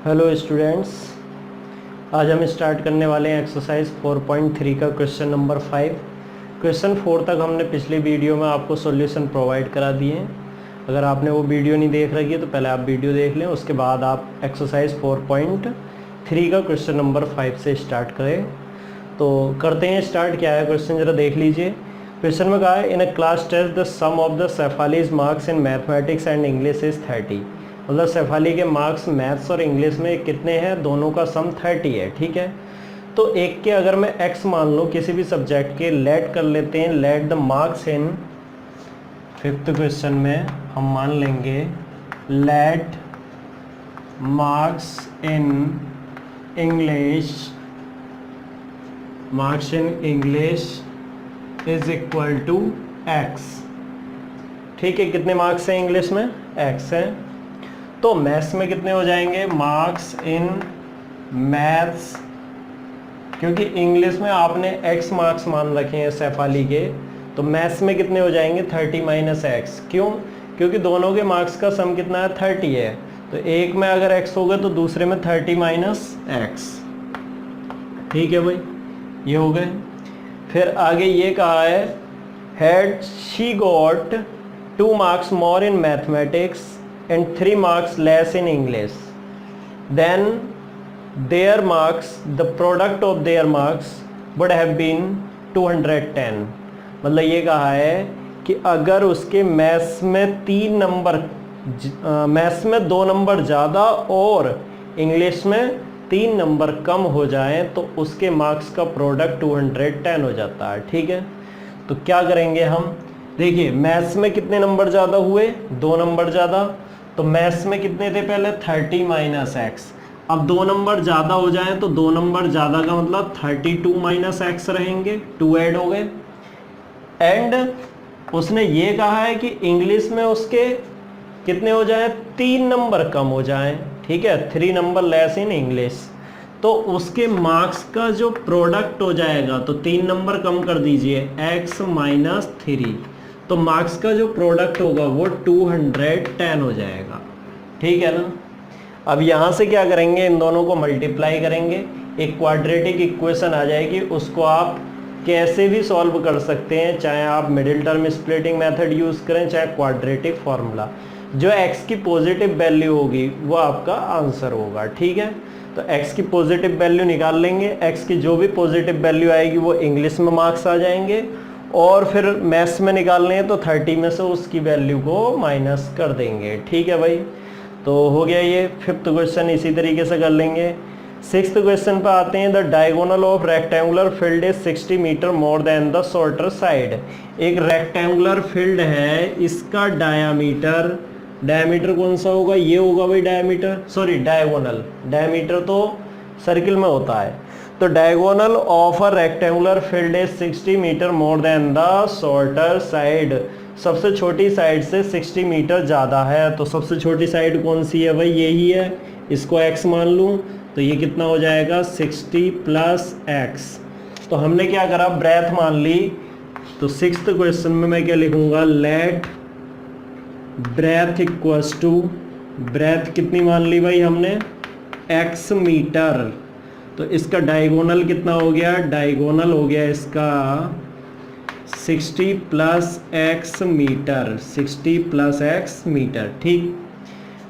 Hello students, आज हम start करने वाले हैं एक्सरसाइज 4.3 का क्वेश्चन नंबर 5। क्वेश्चन 4 तक हमने पिछली वीडियो में आपको सॉल्यूशन प्रोवाइड करा दिए हैं। अगर आपने वो वीडियो नहीं देख रखी है तो पहले आप वीडियो देख लें, उसके बाद आप एक्सरसाइज 4.3 का क्वेश्चन नंबर 5 से स्टार्ट करें। तो करते हैं स्टार्ट। क्या है क्वेश्चन, ज़रा देख लीजिए। क्वेश्चन में कहा है in a class test the sum of the Shefali's marks in mathematics and English is 30। मतलब सेफाली के मार्क्स मैथ्स और इंग्लिश में कितने हैं, दोनों का सम 30 है। ठीक है, तो एक के अगर मैं x मान लूँ किसी भी सब्जेक्ट के, लेट कर लेते हैं, let the marks in, fifth question में हम मान लेंगे let marks in English is equal to x। ठीक है, कितने मार्क्स हैं इंग्लिश में, x है। तो मैथ्स में कितने हो जाएंगे, मार्क्स इन मैथ्स, क्योंकि इंग्लिश में आपने x मार्क्स मान रखे हैं सेफाली के, तो मैथ्स में कितने हो जाएंगे 30 माइनस एक्स। क्यों? क्योंकि दोनों के मार्क्स का सम कितना है 30 है, तो एक में अगर x हो गए तो दूसरे में 30 माइनस एक्स। ठीक है भाई, ये हो गए। फिर आगे ये कहा है had she got 2 marks more in mathematics and 3 marks less in English, then their marks, the product of their marks would have been 210। मतलब ये कहा है कि अगर उसके मैथ्स में 3 नंबर, मैथ्स में 2 नंबर ज़्यादा और इंग्लिश में 3 नंबर कम हो जाएं तो उसके मार्क्स का प्रोडक्ट 210 हो जाता है। ठीक है, तो क्या करेंगे हम, देखिए मैथ्स में कितने नंबर ज़्यादा हुए, 2 नंबर ज़्यादा, तो मैथ्स में कितने थे पहले 30 माइनस एक्स। अब 2 नंबर ज़्यादा हो जाए तो 2 नंबर ज़्यादा का मतलब 32 माइनस एक्स रहेंगे, 2 ऐड हो गए। एंड उसने ये कहा है कि इंग्लिश में उसके कितने हो जाए, 3 नंबर कम हो जाएं। ठीक है, 3 नंबर लेस इन इंग्लिश, तो उसके मार्क्स का जो प्रोडक्ट हो जाएगा, तो 3 नंबर कम कर दीजिए x माइनस 3, तो मार्क्स का जो प्रोडक्ट होगा वो 210 हो जाएगा। ठीक है ना। अब यहाँ से क्या करेंगे, इन दोनों को मल्टीप्लाई करेंगे, एक क्वाड्रेटिक इक्वेशन आ जाएगी, उसको आप कैसे भी सॉल्व कर सकते हैं, चाहे आप middle term splitting method use करें, चाहे क्वाड्रेटिक फार्मूला। जो x की पॉजिटिव वैल्यू होगी वो आपका आंसर होगा। ठीक है, तो x की पॉजिटिव वैल्यू निकाल लेंगे, x की जो भी पॉजिटिव वैल्यू आएगी वो इंग्लिश में मार्क्स आ जाएंगे, और फिर मैथ्स में निकालने हैं तो 30 में से उसकी वैल्यू को माइनस कर देंगे। ठीक है भाई, तो हो गया ये। फिफ्थ क्वेश्चन इसी तरीके से कर लेंगे। सिक्स्थ क्वेश्चन पर आते हैं, the diagonal of rectangular field is 60 metre more than the shorter side. एक रेक्टेंगुलर फील्ड है, इसका डायामीटर कौन सा होगा, ये होगा भाई डायामीटर, सॉरी डायगोनल, डायामीटर तो सर्किल में होता है। तो diagonal of a rectangular field is 60 metre more than the shorter side. सबसे छोटी साइड से 60 मीटर ज़्यादा है, तो सबसे छोटी साइड कौन सी है भाई, यही है। इसको x मान लूँ तो ये कितना हो जाएगा 60 प्लस एक्स। तो हमने क्या करा, ब्रेथ मान ली। तो सिक्स्थ क्वेश्चन में मैं क्या लिखूँगा, let breadth equals to, breadth कितनी मान ली भाई हमने, x मीटर। तो इसका डायगोनल कितना हो गया, डायगोनल हो गया इसका 60 plus X metre, 60 plus X metre. ठीक,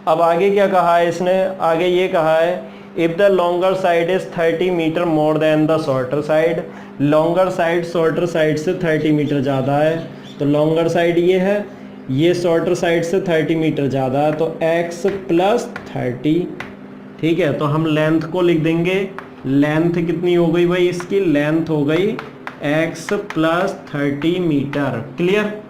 अब आगे क्या कहा है इसने, आगे ये कहा है if the longer side is 30 metre more than the shorter side. Longer side shorter side से 30 मीटर ज़्यादा है, तो लॉन्गर साइड ये है, ये शॉर्टर साइड से 30 मीटर ज़्यादा है, तो x प्लस 30। ठीक है, तो हम लेंथ को लिख देंगे, लेंथ कितनी हो गई भाई, इसकी लेंथ हो गई x प्लस 30 मीटर। क्लियर,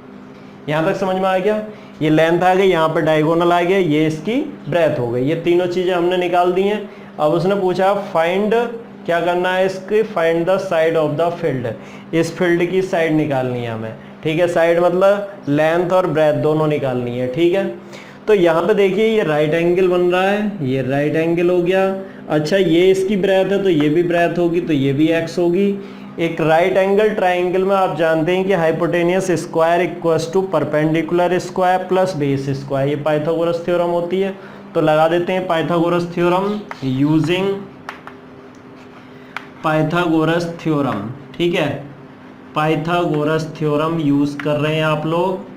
यहाँ तक समझ में आ गया। ये लेंथ आ गई, यहाँ पर डायगोनल आ गया, ये इसकी ब्रेथ हो गई। ये तीनों चीज़ें हमने निकाल दी हैं। अब उसने पूछा फाइंड, क्या करना है इसकी, find the side of the field. इस फील्ड की साइड निकालनी है हमें। ठीक है, साइड मतलब लेंथ और ब्रेथ दोनों निकालनी है। ठीक है, तो यहाँ पे देखिए ये राइट एंगल बन रहा है, ये राइट एंगल हो गया। अच्छा, ये इसकी ब्रेथ है तो ये भी ब्रेथ होगी, तो ये भी x होगी। एक राइट एंगल ट्राइंगल में आप जानते हैं कि hypotenuse square equals to perpendicular square plus base square, ये पाइथागोरस थ्योरम होती है। तो लगा देते हैं Pythagoras theorem, using Pythagoras theorem. ठीक है, पाइथागोरस थ्योरम यूज कर रहे हैं आप लोग।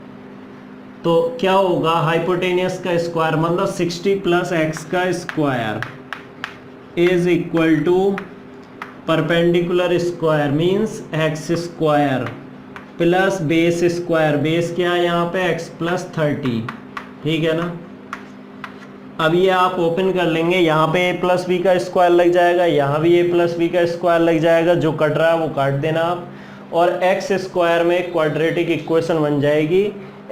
तो क्या होगा, हाइपोटेनियस का स्क्वायर मतलब 60 प्लस एक्स का square is equal to perpendicular square means x square plus base square. Base क्या है यहाँ पे, एक्स प्लस 30। ठीक है ना। अब ये आप ओपन कर लेंगे, यहाँ पे a प्लस बी का स्क्वायर लग जाएगा, यहाँ भी a प्लस बी का स्क्वायर लग जाएगा, जो कट रहा है वो काट देना आप। और x स्क्वायर में क्वाड्रेटिक इक्वेशन बन जाएगी,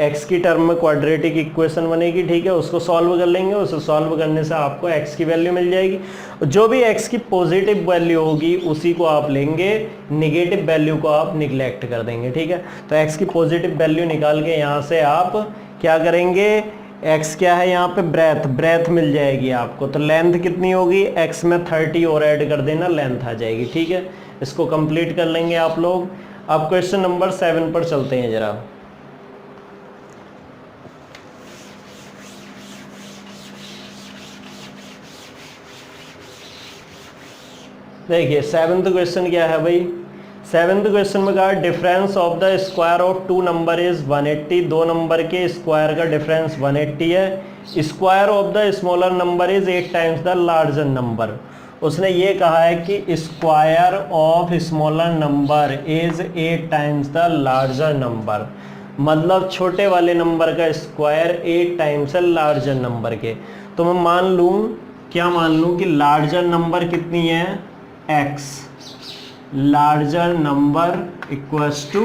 x की टर्म में क्वाड्रेटिक इक्वेशन बनेगी। ठीक है, उसको सॉल्व कर लेंगे, उसे सॉल्व करने से आपको x की वैल्यू मिल जाएगी। जो भी x की पॉजिटिव वैल्यू होगी उसी को आप लेंगे, निगेटिव वैल्यू को आप निगलेक्ट कर देंगे। ठीक है, तो x की पॉजिटिव वैल्यू निकाल के यहाँ से आप क्या करेंगे, x क्या है यहाँ पे, ब्रेथ मिल जाएगी आपको। तो लेंथ कितनी होगी, x में 30 और ऐड कर देना, लेंथ आ जाएगी। ठीक है, इसको कंप्लीट कर लेंगे आप लोग। अब क्वेश्चन नंबर 7 पर चलते हैं जरा। देखिए 7th क्वेश्चन क्या है भाई, 7th क्वेश्चन में कहा difference of the square of two number is 180। दो नंबर के स्क्वायर का डिफरेंस 180 है। Square of the smaller number is 8 times the larger number. उसने ये कहा है कि square of smaller number is 8 times the larger number, मतलब छोटे वाले नंबर का स्क्वायर 8 टाइम्स है लार्जर नंबर के। तो मैं मान लूँ, क्या मान लूँ कि लार्जर नंबर कितनी है, x, larger number equals to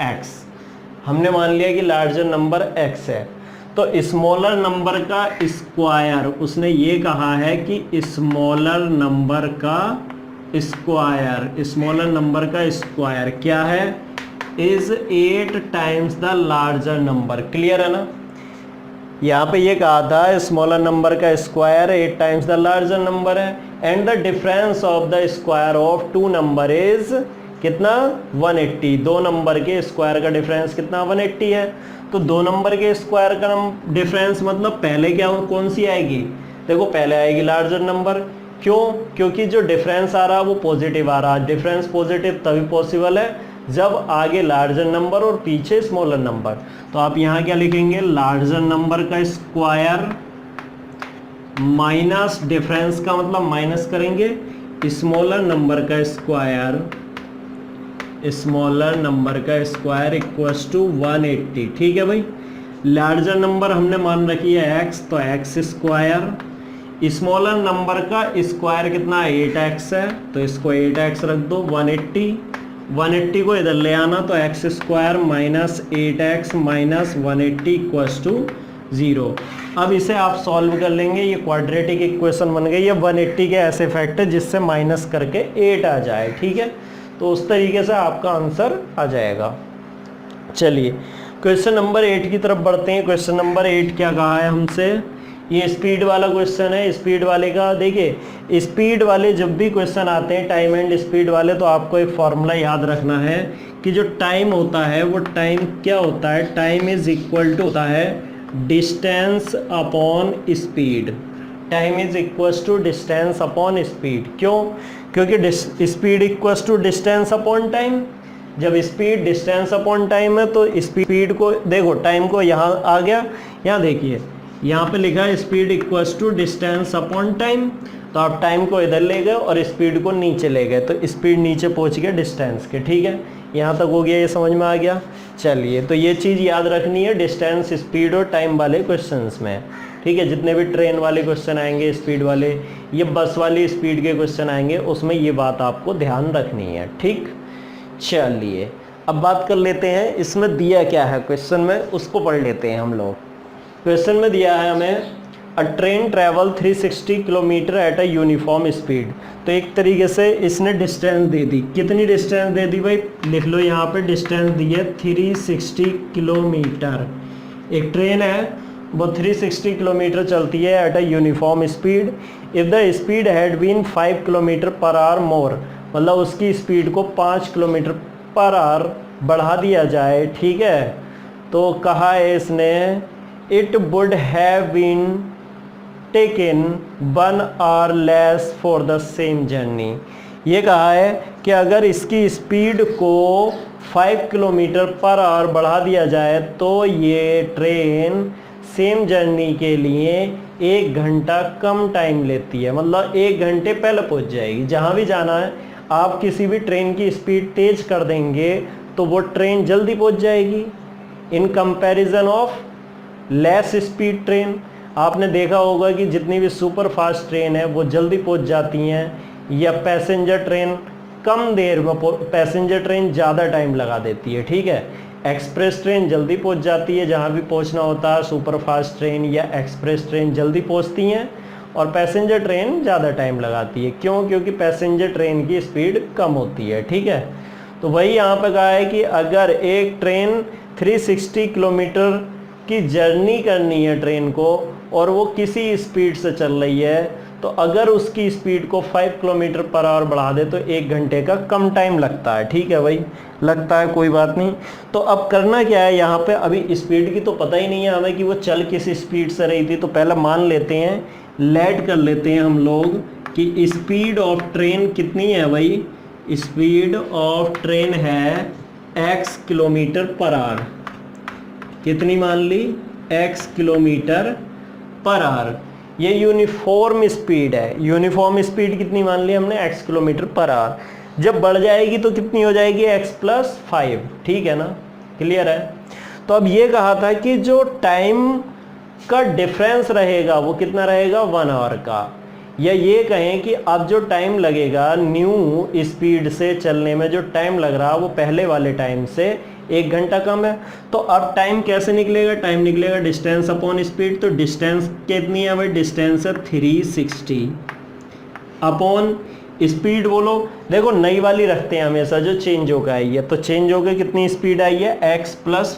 x। हमने मान लिया कि लार्जर नंबर x है। तो स्मॉलर नंबर का स्क्वायर, उसने ये कहा है कि स्मॉलर नंबर का स्क्वायर, स्मॉलर नंबर का स्क्वायर क्या है, is 8 times the larger number. Clear है ना। यहाँ पे ये कहा था स्मॉलर नंबर का square 8 times the larger number है, and the difference of the square of two number is कितना, 180। दो नंबर के स्क्वायर का डिफरेंस कितना, 180 है। तो दो नंबर के स्क्वायर का डिफरेंस मतलब पहले क्या, कौन सी आएगी, देखो पहले आएगी लार्जर नंबर। क्यों, क्योंकि जो डिफरेंस आ रहा है वो पॉजिटिव आ रहा है। डिफरेंस पॉजिटिव तभी पॉसिबल है जब आगे लार्जर नंबर और पीछे स्मॉलर नंबर। तो आप यहाँ क्या लिखेंगे, लार्जर नंबर का स्क्वायर माइनस डिफरेंस का मतलब माइनस करेंगे, स्मॉलर नंबर का स्क्वायर, स्मॉलर नंबर का स्क्वायर इक्वल्स टू 180। ठीक है भाई, लार्जर नंबर हमने मान रखी है x, तो x स्क्वायर, स्मॉलर नंबर का स्क्वायर कितना 8x है, तो इसको 8x रख दो, 180 को इधर ले आना, तो x square minus 8x minus 180 equals to 0। अब इसे आप सॉल्व कर लेंगे, ये क्वाड्रेटिक इक्वेशन बन गई है। 180 के ऐसे फैक्टर जिससे माइनस करके 8 आ जाए। ठीक है, तो उस तरीके से आपका आंसर आ जाएगा। चलिए क्वेश्चन नंबर 8 की तरफ बढ़ते हैं। क्वेश्चन नंबर 8 क्या कहा है हमसे, ये स्पीड वाला क्वेश्चन है। स्पीड वाले का देखिए, स्पीड वाले जब भी क्वेश्चन आते हैं टाइम एंड स्पीड वाले, तो आपको एक फॉर्मूला याद रखना है कि जो टाइम होता है वो टाइम क्या होता है, टाइम इज इक्वल टू होता है distance upon speed. Time is equals to distance upon speed. क्यों, क्योंकि speed equals to distance upon time. जब स्पीड डिस्टेंस अपॉन टाइम है तो स्पीड को देखो, टाइम को यहाँ आ गया, यहाँ देखिए यहाँ पे लिखा है speed equals to distance upon time. तो आप टाइम को इधर ले गए और स्पीड को नीचे ले गए, तो स्पीड नीचे पहुँच गया डिस्टेंस के। ठीक है, यहाँ तक हो गया, ये समझ में आ गया। चलिए, तो ये चीज़ याद रखनी है डिस्टेंस, स्पीड और टाइम वाले क्वेश्चंस में। ठीक है, जितने भी ट्रेन वाले क्वेश्चन आएंगे, स्पीड वाले, ये बस वाली स्पीड के क्वेश्चन आएंगे, उसमें ये बात आपको ध्यान रखनी है। ठीक, चलिए अब बात कर लेते हैं इसमें दिया क्या है क्वेश्चन में, उसको पढ़ लेते हैं हम लोग। क्वेश्चन में दिया है हमें अ train travel 360 kilometre eight a uniform speed. तो एक तरीके से इसने डिस्टेंस दे दी। कितनी डिस्टेंस दे दी भाई, लिख लो यहाँ पे, डिस्टेंस दी है 360 किलोमीटर। एक ट्रेन है वो 360 किलोमीटर चलती है at a uniform speed. If the speed had been 5 kilometre per hour more, मतलब उसकी स्पीड को 5 किलोमीटर पर आवर बढ़ा दिया जाए। ठीक है, तो कहा है इसने it would have been taken 1 hour less for the same journey. ये कहा है कि अगर इसकी स्पीड को 5 किलोमीटर पर आवर बढ़ा दिया जाए तो ये ट्रेन सेम जर्नी के लिए 1 घंटा कम टाइम लेती है, मतलब 1 घंटे पहले पहुंच जाएगी। जहाँ भी जाना है आप किसी भी ट्रेन की स्पीड तेज कर देंगे तो वो ट्रेन जल्दी पहुंच जाएगी in comparison of less speed train. आपने देखा होगा कि जितनी भी सुपर फास्ट ट्रेन है वो जल्दी पहुंच जाती हैं, या पैसेंजर ट्रेन कम देर में, पैसेंजर ट्रेन ज़्यादा टाइम लगा देती है। ठीक है, एक्सप्रेस ट्रेन जल्दी पहुंच जाती है जहां भी पहुंचना होता है, सुपर फास्ट ट्रेन या एक्सप्रेस ट्रेन जल्दी पहुंचती हैं, और पैसेंजर ट्रेन ज़्यादा टाइम लगाती है। क्यों? क्योंकि पैसेंजर ट्रेन की स्पीड कम होती है। ठीक है, तो वही यहाँ पे कहा है कि अगर एक ट्रेन 360 किलोमीटर की जर्नी करनी है ट्रेन को और वो किसी स्पीड से चल रही है, तो अगर उसकी स्पीड को 5 किलोमीटर पर आवर बढ़ा दे तो 1 घंटे का कम टाइम लगता है। ठीक है भाई, लगता है, कोई बात नहीं। तो अब करना क्या है यहाँ पे, अभी स्पीड की तो पता ही नहीं है हमें कि वो चल किस स्पीड से रही थी, तो पहले मान लेते हैं, लेट कर लेते हैं हम लोग कि स्पीड ऑफ ट्रेन कितनी है भाई। स्पीड ऑफ ट्रेन है x किलोमीटर पर आवर। कितनी मान ली? x kilometre per our. ये यूनिफॉर्म स्पीड है। यूनिफॉर्म स्पीड कितनी मान ली हमने? x kilometre per our. जब बढ़ जाएगी तो कितनी हो जाएगी? x + 5। ठीक है ना, क्लियर है। तो अब ये कहा था कि जो टाइम का डिफरेंस रहेगा वो कितना रहेगा? 1 आवर का। या ये कहें कि अब जो टाइम लगेगा न्यू स्पीड से चलने में, जो टाइम लग रहा है वो पहले वाले टाइम से 1 घंटा कम है। तो अब टाइम कैसे निकलेगा? टाइम निकलेगा डिस्टेंस अपॉन स्पीड। तो डिस्टेंस कितनी है भाई? डिस्टेंस है 360 अपॉन स्पीड। बोलो, देखो नई वाली रखते हैं हमेशा जो चेंज होकर आई है। तो चेंज होकर कितनी स्पीड आई है? x +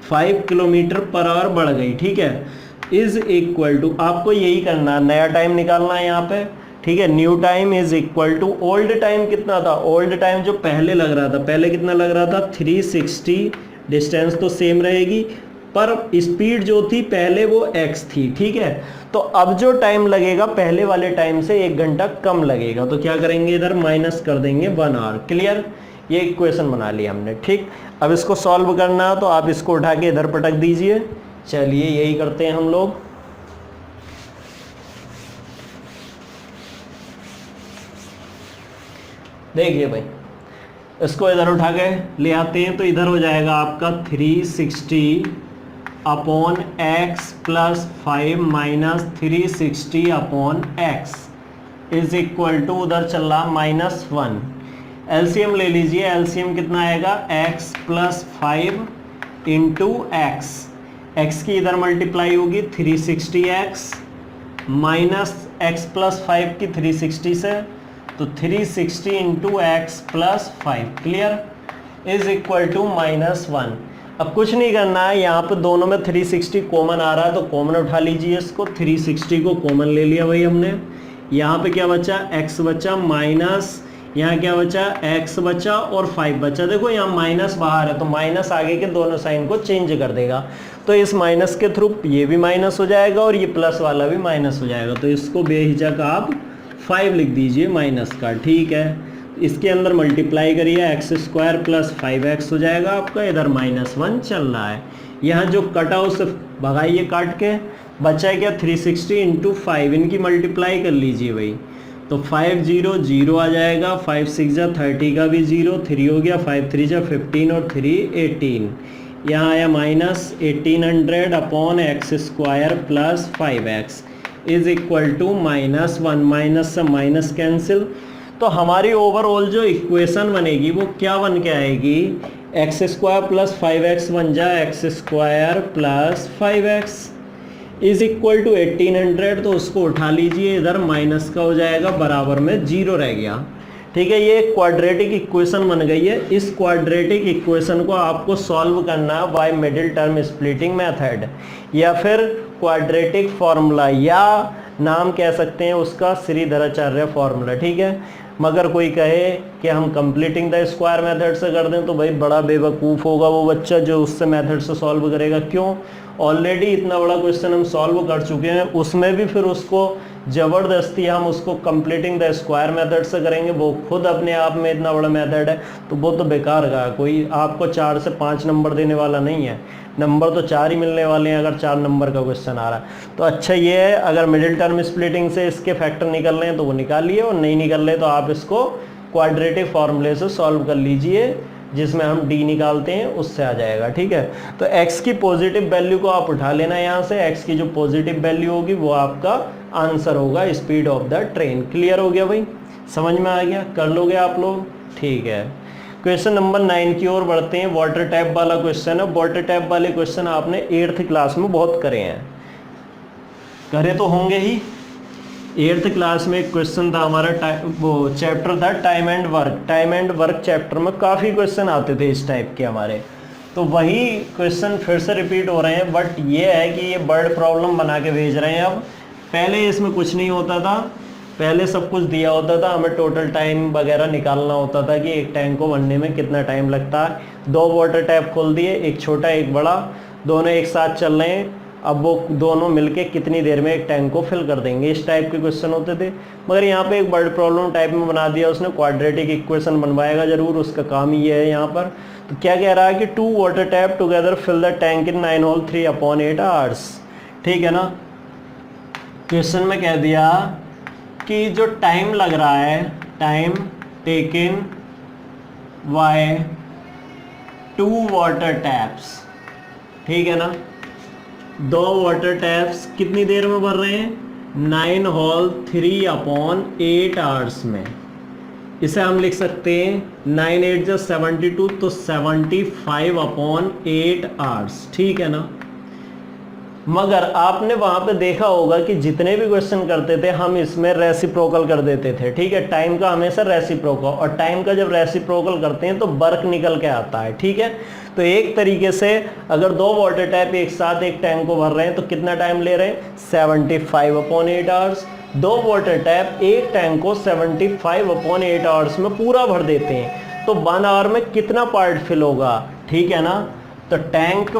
5 किलोमीटर पर आवर बढ़ गई। ठीक है, इज इक्वल टू, आपको यही करना है, नया टाइम निकालना है यहाँ पे। ठीक है, new time is equal to old time. कितना था? ओल्ड टाइम जो पहले लग रहा था, पहले कितना लग रहा था? 360। डिस्टेंस तो सेम रहेगी पर स्पीड जो थी पहले वो x थी। ठीक है, तो अब जो टाइम लगेगा पहले वाले टाइम से 1 घंटा कम लगेगा। तो क्या करेंगे? इधर माइनस कर देंगे 1 आवर। क्लियर? ये इक्वेशन बना लिया हमने। ठीक, अब इसको सॉल्व करना है तो आप इसको उठा के इधर पटक दीजिए। चलिए यही करते हैं हम लोग। देखिए भाई, इसको इधर उठा के ले आते हैं तो इधर हो जाएगा आपका 360 upon x + 5 minus 360 upon x is equal to, उधर चल रहा -1। एलसीएम ले लीजिए। एलसीएम कितना आएगा? x + 5 इंटू x की इधर मल्टीप्लाई होगी 360x माइनस x + 5 की 360 से, तो 360 into x + 5। Clear? Is equal to -1। अब कुछ नहीं करना है, यहाँ पे दोनों में 360 कॉमन आ रहा है तो कॉमन उठा लीजिए इसको। 360 को कॉमन ले लिया भाई हमने। यहाँ पे क्या बचा? x बचा, माइनस यहाँ क्या बचा? x बचा और 5 बचा। देखो यहाँ माइनस बाहर है तो माइनस आगे के दोनों साइन को चेंज कर देगा। तो इस माइनस के थ्रू ये भी माइनस हो जाएगा और ये प्लस वाला भी माइनस हो जाएगा। तो इसको बेहिचक आप 5 लिख दीजिए माइनस का। ठीक है, इसके अंदर मल्टीप्लाई करिए, x² + 5x हो जाएगा आपका। इधर -1 चल रहा है। यहाँ जो कटा उसे भगाइए काट के, बचा क्या? 360 इंटू 5, इनकी मल्टीप्लाई कर लीजिए भाई। तो 5 0 0 आ जाएगा, 5 6 जा 30 का भी 0, 3 हो गया, 5 3 जा 15 और 3 18। यहाँ आया -1800 upon x² + 5x is equal to -1। Minus से माइनस कैंसिल। तो हमारी ओवरऑल जो इक्वेशन बनेगी वो क्या बन के आएगी? x² + 5x बन जाए x² + 5x is equal to 1800। तो उसको उठा लीजिए, इधर माइनस का हो जाएगा, बराबर में 0 रह गया। ठीक है, ये क्वाड्रेटिक इक्वेशन बन गई है। इस क्वाड्रेटिक इक्वेशन को आपको सॉल्व करना है by middle term splitting method, या फिर क्वाड्रेटिक फॉर्मूला, या नाम कह सकते हैं उसका श्रीधराचार्य फॉर्मूला। ठीक है, मगर कोई कहे कि हम कंप्लीटिंग द स्क्वायर मेथड से कर दें तो भाई बड़ा बेवकूफ़ होगा वो बच्चा जो उससे मेथड से सॉल्व करेगा। क्यों? ऑलरेडी इतना बड़ा क्वेश्चन हम सॉल्व कर चुके हैं, उसमें भी फिर उसको ज़बरदस्ती हम उसको कंप्लीटिंग द स्क्वायर मेथड से करेंगे, वो खुद अपने आप में इतना बड़ा मेथड है, तो वो तो बेकार का है। कोई आपको 4 से 5 नंबर देने वाला नहीं है, नंबर तो 4 ही मिलने वाले हैं अगर 4 नंबर का क्वेश्चन आ रहा है। तो अच्छा ये है, अगर मिडिल टर्म स्प्लिटिंग से इसके फैक्टर निकल रहे हैं तो वो निकालिए, और नहीं निकल रहे तो आप इसको क्वाड्रेटिक फार्मूले से सॉल्व कर लीजिए, जिसमें हम d निकालते हैं उससे आ जाएगा। ठीक है, तो x की पॉजिटिव वैल्यू को आप उठा लेना यहाँ से, x की जो पॉजिटिव वैल्यू होगी वो आपका आंसर होगा speed of the train. Clear हो गया भाई, समझ में आ गया, कर लोगे आप लोग? ठीक है, क्वेश्चन नंबर 9 की ओर बढ़ते हैं। वाटर टैप वाला क्वेश्चन है। वाटर टैप वाले क्वेश्चन आपने 8th क्लास में बहुत करे हैं, करे तो होंगे ही। 8th क्लास में एक क्वेश्चन था हमारा, वो चैप्टर था time and work. Time and work chapter में काफ़ी क्वेश्चन आते थे इस टाइप के हमारे, तो वही क्वेश्चन फिर से रिपीट हो रहे हैं। बट ये है कि ये वर्ड प्रॉब्लम बना के भेज रहे हैं अब। पहले इसमें कुछ नहीं होता था, पहले सब कुछ दिया होता था, हमें टोटल टाइम वगैरह निकालना होता था कि एक टैंक को भरने में कितना टाइम लगता है। 2 वाटर टैप खोल दिए, एक छोटा एक बड़ा, दोनों एक साथ चल रहे हैं, अब वो दोनों मिलके कितनी देर में एक टैंक को फिल कर देंगे, इस टाइप के क्वेश्चन होते थे। मगर यहाँ पे एक वर्ड प्रॉब्लम टाइप में बना दिया उसने, क्वाड्रेटिक इक्वेशन बनवाएगा जरूर, उसका काम ही है यहाँ पर। तो क्या कह रहा है कि 2 water tap together fill the tank in 9 whole 3/8 hours. ठीक है ना, क्वेश्चन में कह दिया कि जो टाइम लग रहा है, time taken bye 2 water taps, ठीक है ना, 2 वाटर टैप्स कितनी देर में भर रहे हैं? 9 होल 3/8 आवर्स में। इसे हम लिख सकते हैं 9 8 72, तो 75/8 आवर्स। ठीक है ना, मगर आपने वहां पे देखा होगा कि जितने भी क्वेश्चन करते थे हम इसमें रेसिप्रोकल कर देते थे। ठीक है, टाइम का हमेशा रेसिप्रोकल, और टाइम का जब रेसिप्रोकल करते हैं तो वर्क निकल के आता है। ठीक है, तो एक तरीके से अगर 2 वाटर टैप एक साथ एक टैंक को भर रहे हैं तो कितना टाइम ले रहे हैं? 75/8 आवर्स। 2 वाटर टैप एक टैंक को 75/8 आवर्स में पूरा भर देते हैं, तो 1 आवर में कितना पार्ट फिल होगा? ठीक है ना, तो टैंक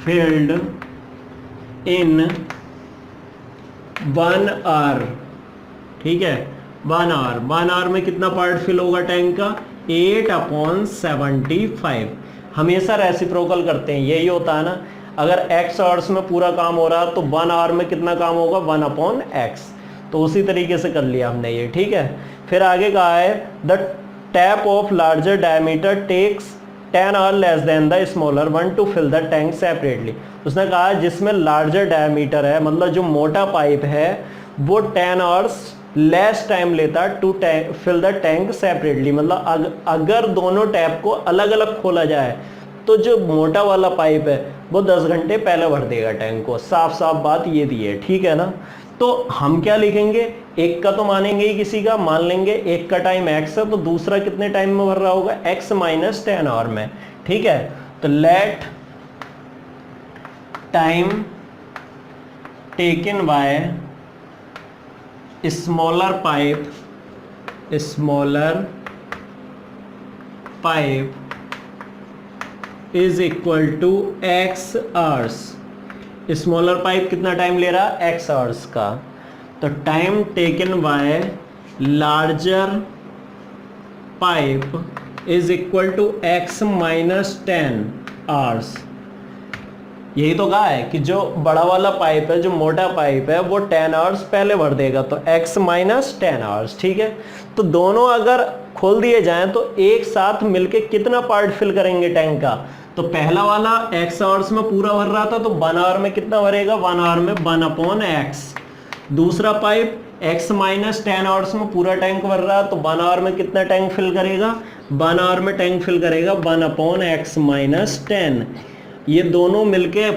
फिल्ड इन 1 आवर। ठीक है, 1 आवर में कितना पार्ट फिल होगा टैंक का? 8/75। हमेशा रेसिप्रोकल करते हैं, यही होता है ना। अगर x आवर्स में पूरा काम हो रहा तो 1 आवर में कितना काम होगा? 1/x। तो उसी तरीके से कर लिया हमने ये। ठीक है, फिर आगे कहा है the tap of larger diameter takes 10 hour less than the smaller one to fill the tank separately. उसने कहा जिसमें लार्जर डायमीटर है, मतलब जो मोटा पाइप है, वो 10 आवर्स लेस टाइम लेता to fill the tank separately. मतलब अगर दोनों टैप को अलग अलग खोला जाए तो जो मोटा वाला पाइप है वो 10 घंटे पहले भर देगा टैंक को। साफ साफ बात ये दी है। ठीक है ना, तो हम क्या लिखेंगे? एक का तो मानेंगे ही किसी का, मान लेंगे एक का टाइम x है, तो दूसरा कितने टाइम में भर रहा होगा? x माइनस 10 आवर में। ठीक है, तो let time taken by smaller pipe is equal to x hours. Smaller pipe कितना टाइम ले रहा? x आवर्स का। तो time taken by larger pipe is equal to x minus 10 hours. यही तो कहा है कि जो बड़ा वाला पाइप है, जो मोटा पाइप है, वो 10 आवर्स पहले भर देगा, तो x माइनस 10 आवर्स। ठीक है, तो दोनों अगर खोल दिए जाएं तो एक साथ मिलके कितना पार्ट फिल करेंगे टैंक का? तो पहला वाला x आवर्स में पूरा भर रहा था, तो 1 आवर में कितना भरेगा? 1 आवर में 1/x। दूसरा पाइप x माइनस 10 आवर्स में पूरा टैंक भर रहा है, तो 1 आवर में कितना टैंक फिल करेगा? 1 आवर में टैंक फिल करेगा 1/x माइनस 10। ये दोनों मिलके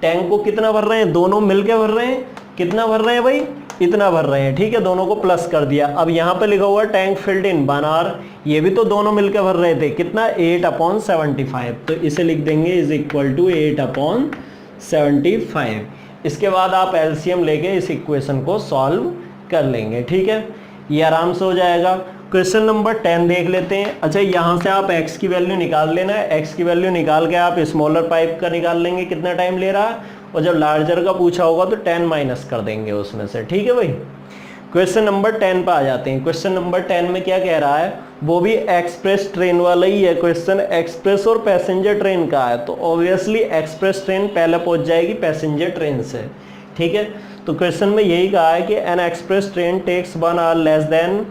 टैंक को कितना भर रहे हैं? दोनों मिलके भर रहे हैं। कितना भर रहे हैं भाई? इतना भर रहे हैं। ठीक है, दोनों को प्लस कर दिया। अब यहाँ पे लिखा हुआ टैंक फिल्ड इन 1 आवर, ये भी तो दोनों मिलकर भर रहे थे। कितना? 8/75। तो इसे लिख देंगे इज इक्वल टू 8/75। इसके बाद आप एलसीएम लेके इस इक्वेशन को सॉल्व कर लेंगे। ठीक है, ये आराम से हो जाएगा। क्वेश्चन नंबर 10 देख लेते हैं। अच्छा, यहाँ से आप x की वैल्यू निकाल लेना है। x की वैल्यू निकाल के आप स्मॉलर पाइप का निकाल लेंगे कितना टाइम ले रहा है, और जब लार्जर का पूछा होगा तो 10 माइनस कर देंगे उसमें से। ठीक है भाई, क्वेश्चन नंबर 10 पे आ जाते हैं। क्वेश्चन नंबर 10 में क्या कह रहा है, वो भी एक्सप्रेस ट्रेन वाला ही है क्वेश्चन। एक्सप्रेस और पैसेंजर ट्रेन का है, तो ऑब्वियसली एक्सप्रेस ट्रेन पहले पहुंच जाएगी पैसेंजर ट्रेन से। ठीक है, तो क्वेश्चन में यही कहा है कि an express train takes 1 hour less than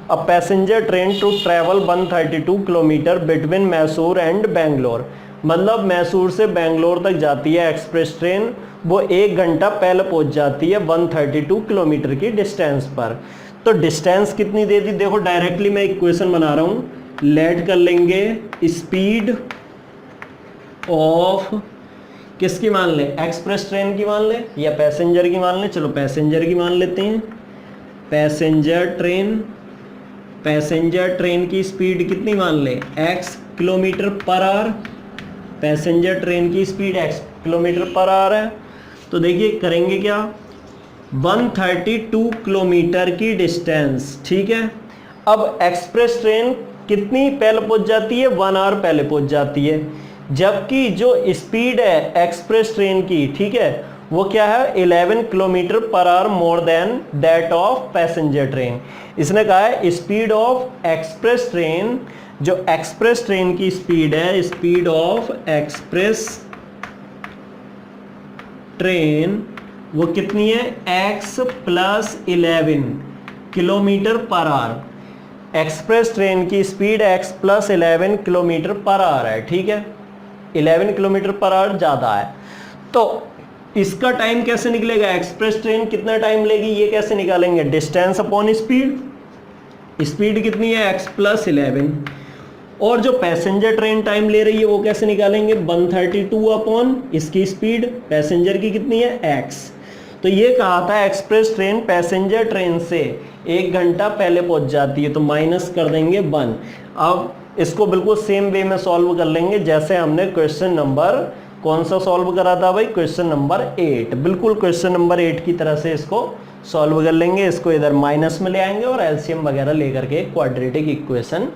a passenger train to travel 132 kilometre between Mysore and Bangalore. मतलब मैसूर से बेंगलोर तक जाती है एक्सप्रेस ट्रेन, वो 1 घंटा पहले पहुंच जाती है 132 किलोमीटर की डिस्टेंस पर। तो डिस्टेंस कितनी दे दी, देखो डायरेक्टली मैं इक्वेशन बना रहा हूँ। लेट कर लेंगे स्पीड ऑफ किसकी मान ले, एक्सप्रेस ट्रेन की मान ले या पैसेंजर की मान ले। चलो पैसेंजर की मान लेते हैं। पैसेंजर ट्रेन की स्पीड कितनी मान ले, x kilometre per hour. Passenger train की speed x kilometre per hour है। तो देखिए करेंगे क्या, 132 किलोमीटर की डिस्टेंस। ठीक है, अब एक्सप्रेस ट्रेन कितनी पहले पहुंच जाती है, 1 आवर पहले पहुंच जाती है, जबकि जो स्पीड है एक्सप्रेस ट्रेन की, ठीक है, वो क्या है 11 kilometre per hour more than that of passenger train. इसने कहा है स्पीड ऑफ एक्सप्रेस ट्रेन, जो एक्सप्रेस ट्रेन की स्पीड है, स्पीड ऑफ एक्सप्रेस ट्रेन वो कितनी है, x plus 11 kilometre per hour. Express train की speed x plus 11 kilometre per hour है। ठीक है, 11 किलोमीटर पर आवर ज़्यादा है, तो इसका टाइम कैसे निकलेगा, एक्सप्रेस ट्रेन कितना टाइम लेगी ये कैसे निकालेंगे, डिस्टेंस अपॉन स्पीड। स्पीड कितनी है, x प्लस 11, और जो पैसेंजर ट्रेन टाइम ले रही है वो कैसे निकालेंगे, 132 अपॉन इसकी स्पीड, पैसेंजर की कितनी है x। तो ये कहा था एक्सप्रेस ट्रेन पैसेंजर ट्रेन से 1 घंटा पहले पहुंच जाती है, तो माइनस कर देंगे 1। अब इसको बिल्कुल सेम वे में सॉल्व कर लेंगे जैसे हमने क्वेश्चन नंबर कौन सा सॉल्व करा था भाई, क्वेश्चन नंबर 8। बिल्कुल क्वेश्चन नंबर 8 की तरह से इसको सॉल्व कर लेंगे। इसको इधर माइनस में ले आएंगे और एलसीएम वगैरह लेकर के क्वाड्रेटिक इक्वेशन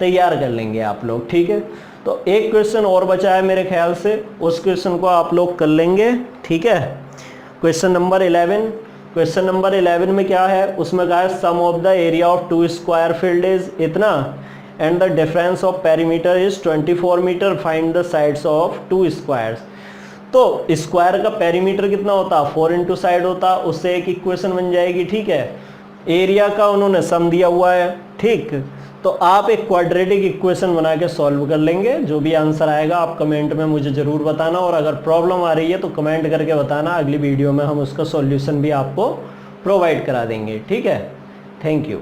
तैयार कर लेंगे आप लोग। ठीक है, तो एक क्वेश्चन और बचा है मेरे ख्याल से, उस क्वेश्चन को आप लोग कर लेंगे। ठीक है, क्वेश्चन नंबर 11। क्वेश्चन नंबर 11 में क्या है, उसमें कहा है sum of the area of 2 square field is इतना and the difference of perimeter is 24 metre, find the sides of 2 squares. तो स्क्वायर का पेरीमीटर कितना होता, 4 इंटू साइड होता, उससे एक इक्वेशन बन जाएगी। ठीक है, एरिया का उन्होंने सम दिया हुआ है। ठीक, तो आप एक क्वाड्रेटिक इक्वेशन बना के सॉल्व कर लेंगे। जो भी आंसर आएगा आप कमेंट में मुझे ज़रूर बताना, और अगर प्रॉब्लम आ रही है तो कमेंट करके बताना, अगली वीडियो में हम उसका सॉल्यूशन भी आपको प्रोवाइड करा देंगे। ठीक है, थैंक यू।